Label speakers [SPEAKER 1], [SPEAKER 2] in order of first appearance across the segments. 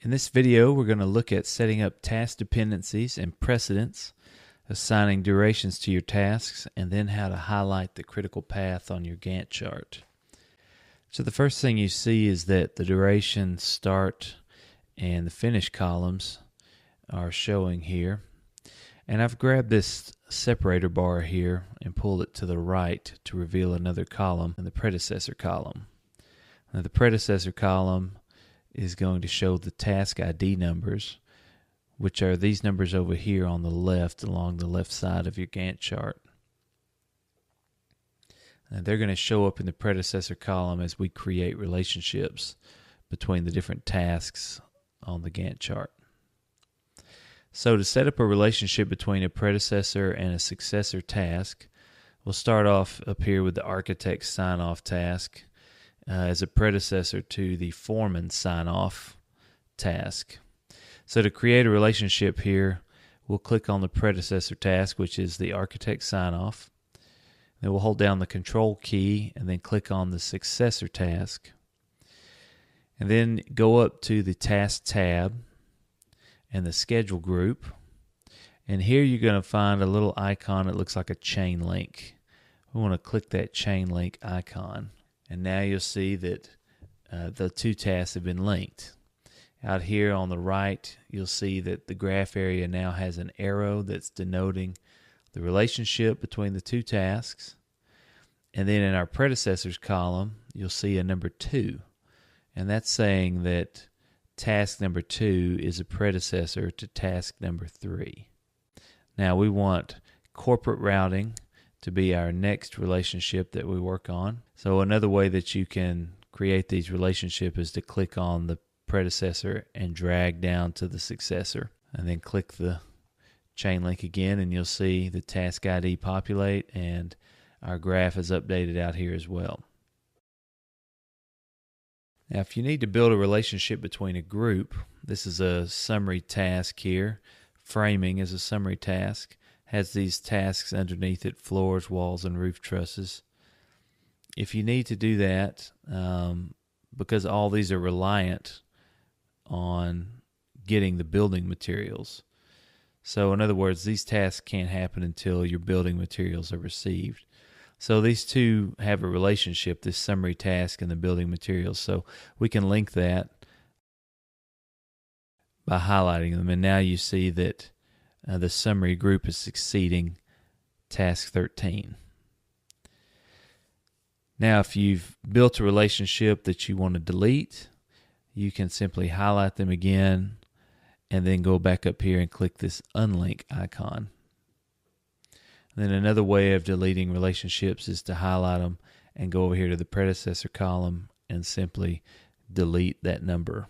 [SPEAKER 1] In this video, we're going to look at setting up task dependencies and precedence, assigning durations to your tasks, and then how to highlight the critical path on your Gantt chart. So the first thing you see is that the duration start and the finish columns are showing here. And I've grabbed this separator bar here and pulled it to the right to reveal another column in the predecessor column. Now the predecessor column is going to show the task ID numbers, which are these numbers over here on the left along the left side of your Gantt chart. And they're going to show up in the predecessor column as we create relationships between the different tasks on the Gantt chart. So to set up a relationship between a predecessor and a successor task, we'll start off up here with the architect sign-off task as a predecessor to the foreman sign-off task. So to create a relationship here, we'll click on the predecessor task, which is the architect sign-off. Then we'll hold down the control key and then click on the successor task. And then go up to the task tab and the schedule group. And here you're going to find a little icon that looks like a chain link. We want to click that chain link icon. And now you'll see that the two tasks have been linked. Out here on the right, you'll see that the graph area now has an arrow that's denoting the relationship between the two tasks. And then in our predecessors column, you'll see a number 2. And that's saying that task number 2 is a predecessor to task number 3. Now we want corporate routing to be our next relationship that we work on. So another way that you can create these relationships is to click on the predecessor and drag down to the successor. And then click the chain link again and you'll see the task ID populate and our graph is updated out here as well. Now if you need to build a relationship between a group, this is a summary task here. Framing is a summary task. Has these tasks underneath it: floors, walls, and roof trusses. If you need to do that, because all these are reliant on getting the building materials. So in other words, these tasks can't happen until your building materials are received. So these two have a relationship, this summary task and the building materials. So we can link that by highlighting them. And now you see that the summary group is succeeding task 13. Now, if you've built a relationship that you want to delete, you can simply highlight them again and then go back up here and click this unlink icon. And then another way of deleting relationships is to highlight them and go over here to the predecessor column and simply delete that number.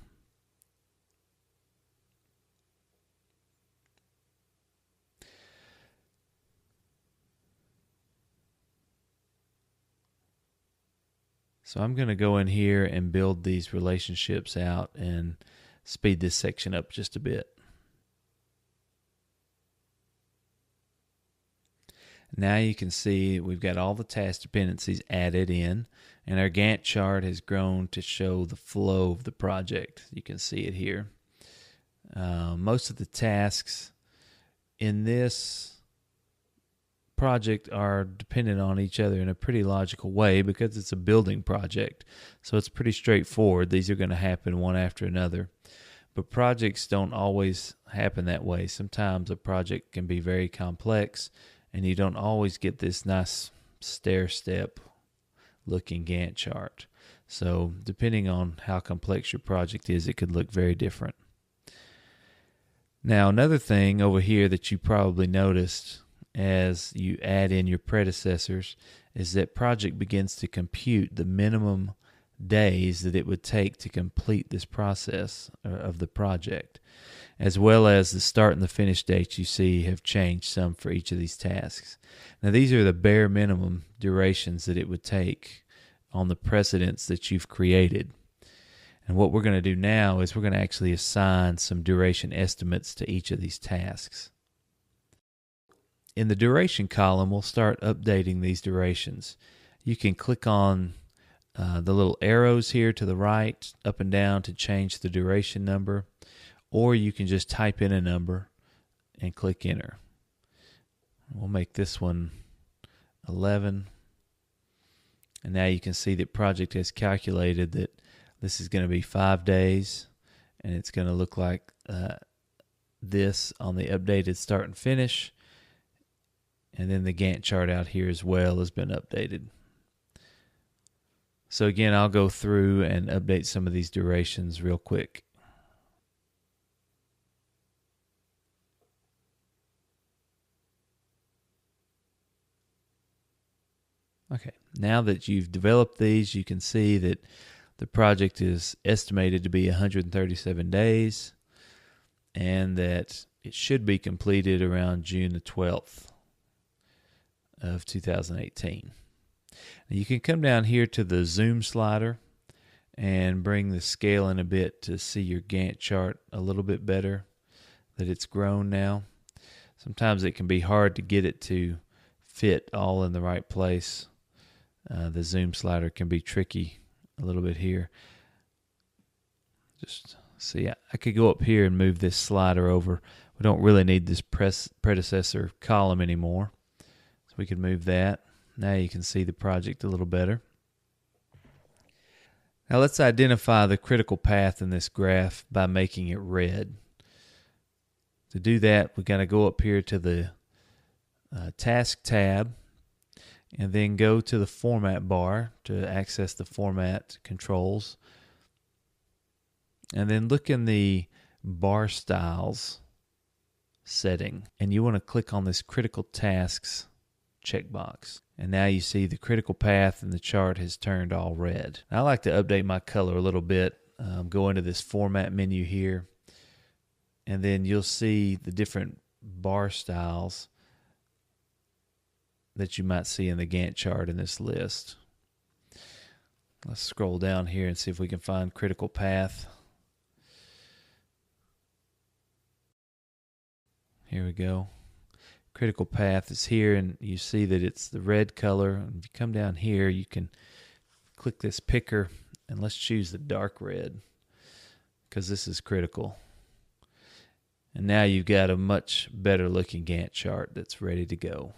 [SPEAKER 1] So I'm going to go in here and build these relationships out and speed this section up just a bit. Now you can see we've got all the task dependencies added in, and our Gantt chart has grown to show the flow of the project. You can see it here. Most of the tasks in this project are dependent on each other in a pretty logical way because it's a building project. So it's pretty straightforward. These are going to happen one after another. But projects don't always happen that way. Sometimes a project can be very complex and you don't always get this nice stair-step looking Gantt chart. So depending on how complex your project is, it could look very different. Now another thing over here that you probably noticed as you add in your predecessors is that project begins to compute the minimum days that it would take to complete this process of the project, as well as the start and the finish dates you see have changed some for each of these tasks. Now these are the bare minimum durations that it would take on the precedents that you've created. And what we're going to do now is we're going to actually assign some duration estimates to each of these tasks. In the duration column, we'll start updating these durations. You can click on the little arrows here to the right, up and down, to change the duration number, or you can just type in a number and click enter. We'll make this one 11. And now you can see that project has calculated that this is going to be 5 days, and it's going to look like this on the updated start and finish. And then the Gantt chart out here as well has been updated. So again, I'll go through and update some of these durations real quick. Okay, now that you've developed these, you can see that the project is estimated to be 137 days and that it should be completed around June the 12th of 2018. Now you can come down here to the zoom slider and bring the scale in a bit to see your Gantt chart a little bit better, that it's grown now. Sometimes it can be hard to get it to fit all in the right place. The zoom slider can be tricky a little bit here. Just see, I could go up here and move this slider over. We don't really need this predecessor column anymore, so we can move that. Now you can see the project a little better. Now let's identify the critical path in this graph by making it red. To do that, we're going to go up here to the Task tab, and then go to the Format bar to access the format controls. And then look in the bar styles setting, and you want to click on this Critical Tasks checkbox. And now you see the critical path in the chart has turned all red. I like to update my color a little bit. Go into this Format menu here, and then you'll see the different bar styles that you might see in the Gantt chart in this list. Let's scroll down here and see if we can find critical path. Here we go. Critical path is here, and you see that it's the red color. And if you come down here, you can click this picker, and let's choose the dark red because this is critical. And now you've got a much better looking Gantt chart that's ready to go.